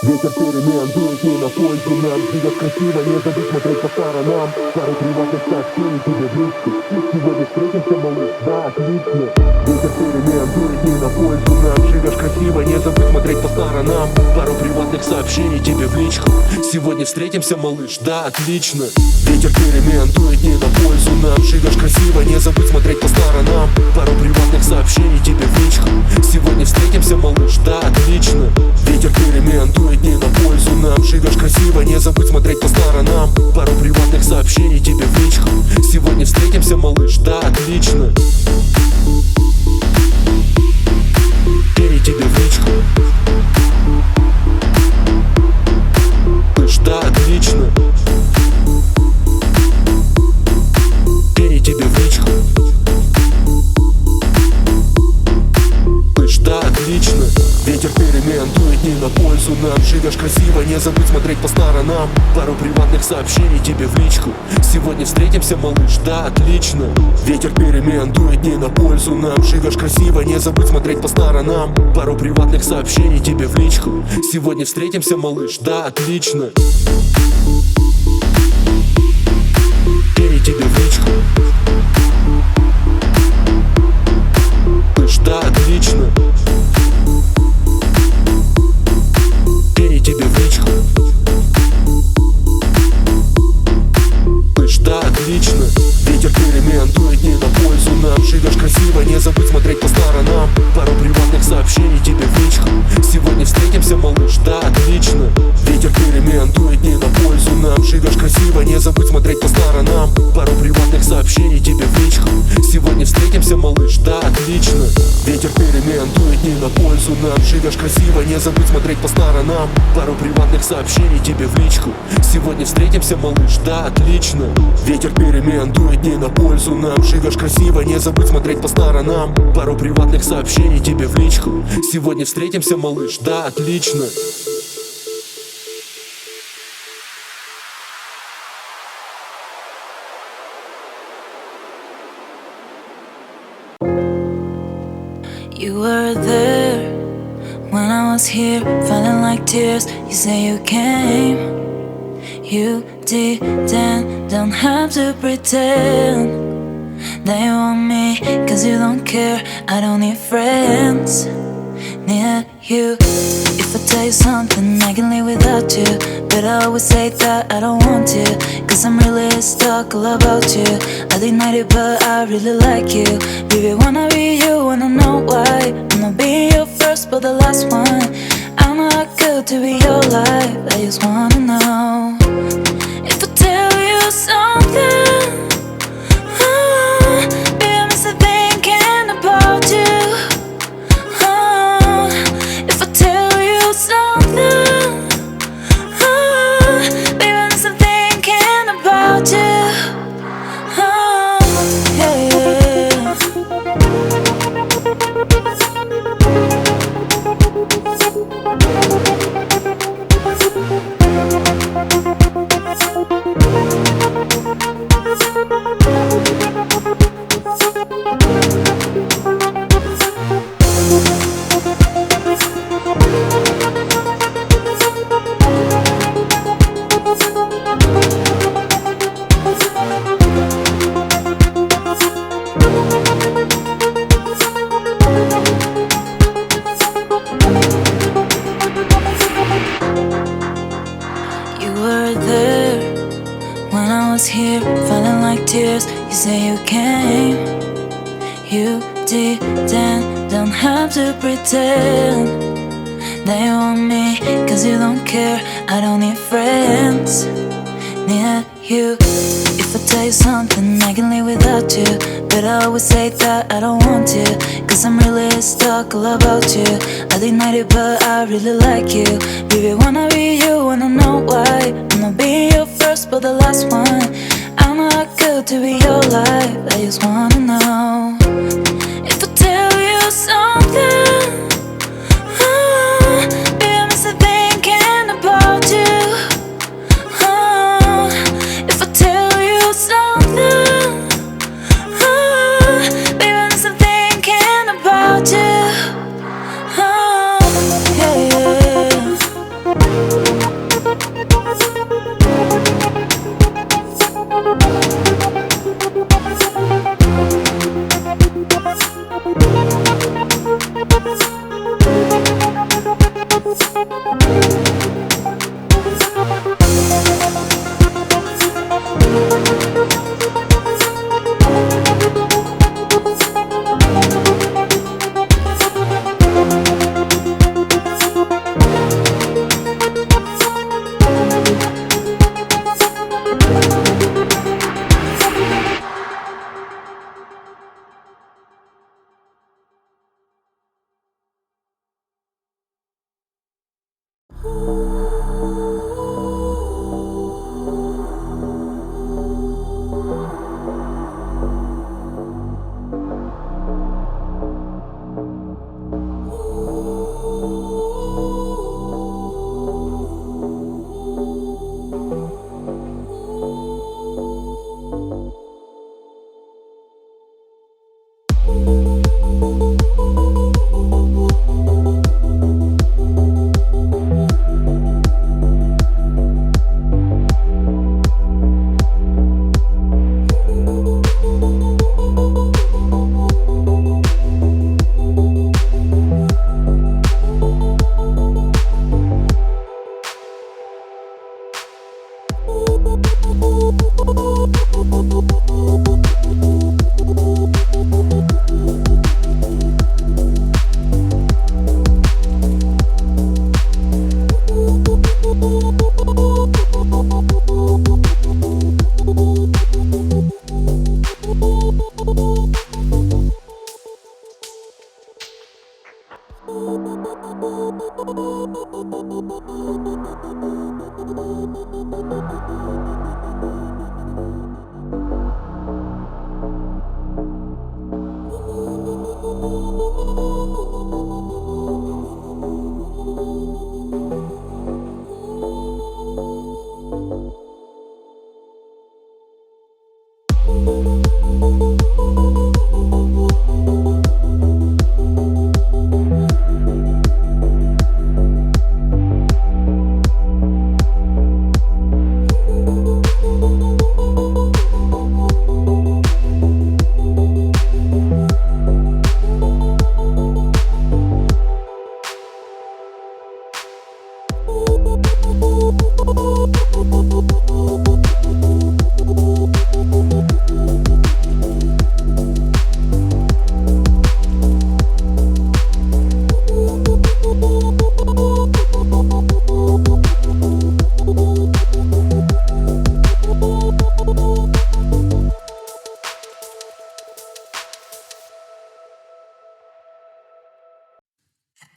Ветер перемен дует не на пользу нам. Живешь красиво, не забудь смотреть по сторонам. Пару приватных сообщений тебе в личку. Сегодня встретимся, малыш, да, отлично. Ветер перемен дует не на пользу нам. Живешь красиво, не забудь смотреть по сторонам. Пару приватных сообщений тебе в личку. Сегодня встретимся, малыш, да, отлично. Ветер перемен дует не на пользу нам. Живешь красиво, не забудь смотреть по сторонам. Пару приватных сообщений тебе в личку. Сегодня встретимся, малыш, да, отлично. Ветер перемен дует не на пользу нам. Живешь красиво, не забудь смотреть по сторонам. Пару приватных сообщений тебе в личку. Сегодня встретимся, малыш, да, отлично. Перед тебе в личку. Малыш, да, отлично. Перед тебе в личку. Малыш, да, отлично. Ветер перемен дует не на пользу нам. Живешь красиво, не забудь смотреть по сторонам. Пару приватных сообщений тебе в личку. Сегодня встретимся, малыш, да, отлично. Ветер перемен дует не на пользу нам. Живешь красиво, не забудь смотреть по сторонам. Пару приватных сообщений тебе в личку. Сегодня встретимся, малыш, да, отлично. Перед тебе в личку. Малыш, да, отлично. Перед тебе в личку. Малыш, да, отлично. Ветер перемен дует не на пользу нам. Живешь красиво, не забудь смотреть по сторонам. Пару приватных сообщений тебе в личку. Сегодня встретимся, малыш, да, отлично. Ветер перемен дует не на пользу нам. Живешь красиво, не забудь смотреть по сторонам. Пару приватных сообщений тебе в личку. Сегодня встретимся, малыш, да, отлично. Ветер перемен дует не на пользу нам. Живешь красиво, не забудь смотреть по сторонам. Пару приватных сообщений тебе в личку. Сегодня встретимся, малыш, да, отлично. Ветер перемен дует не на пользу нам. Живешь красиво, не забудь смотреть по сторонам. Пару приватных сообщений тебе в личку. Сегодня встретимся, малыш, да, отлично. You were there when I was here, falling like tears. You say you came, you didn't, don't have to pretend that you want me, cause you don't care. I don't need friends near you. If I tell you something, I can live without you, but I always say that I don't want to, cause I'm really stuck all about you. I denied it, but I really like you. Baby, wanna be you, wanna know why. Wanna be your first, but the last one. I'm not good to be your life, I just wanna know. If I tell you something, baby, I miss thinking about you. If I tell you something, baby, I miss thinking about you. Yeah, yeah. You were there when I was here, falling like tears. You say you came, you didn't, don't have to pretend that you want me, cause you don't care. I don't need friends near you. If I tell you something, I can live without you, but I always say that I don't want to, cause I'm really stuck all about you. I denied it, but I really like you. Baby, wanna be you, wanna know why. Wanna be your first, but the last one. I'm not good to be your life, I just wanna know. If I tell you something, baby, I miss thinking about you. If I tell you something, baby, I miss thinking about you. Yeah, yeah.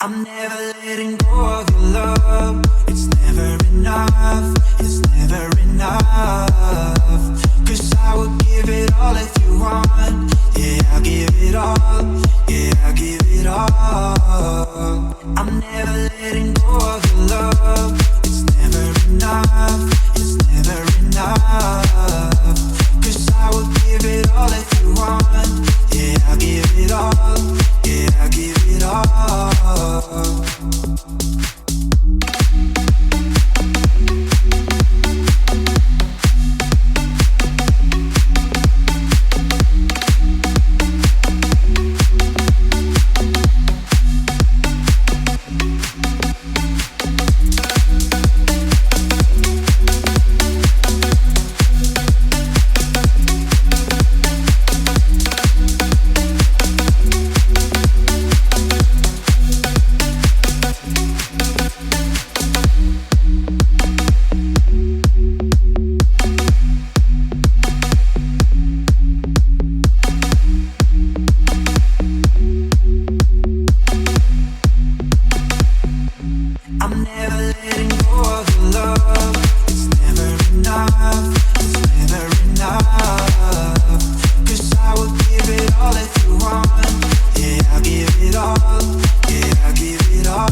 I'm never letting go of your love. It's never enough, it's never enough. 'Cause I will give it all if you want. Yeah, I'll give it all, yeah, I'll give it all. I'm never letting go of your love. It's never enough, it's never enough. 'Cause I will give it all if you want. Yeah, I'll give it all, yeah, I'll give it all. Yeah, I'll give it all.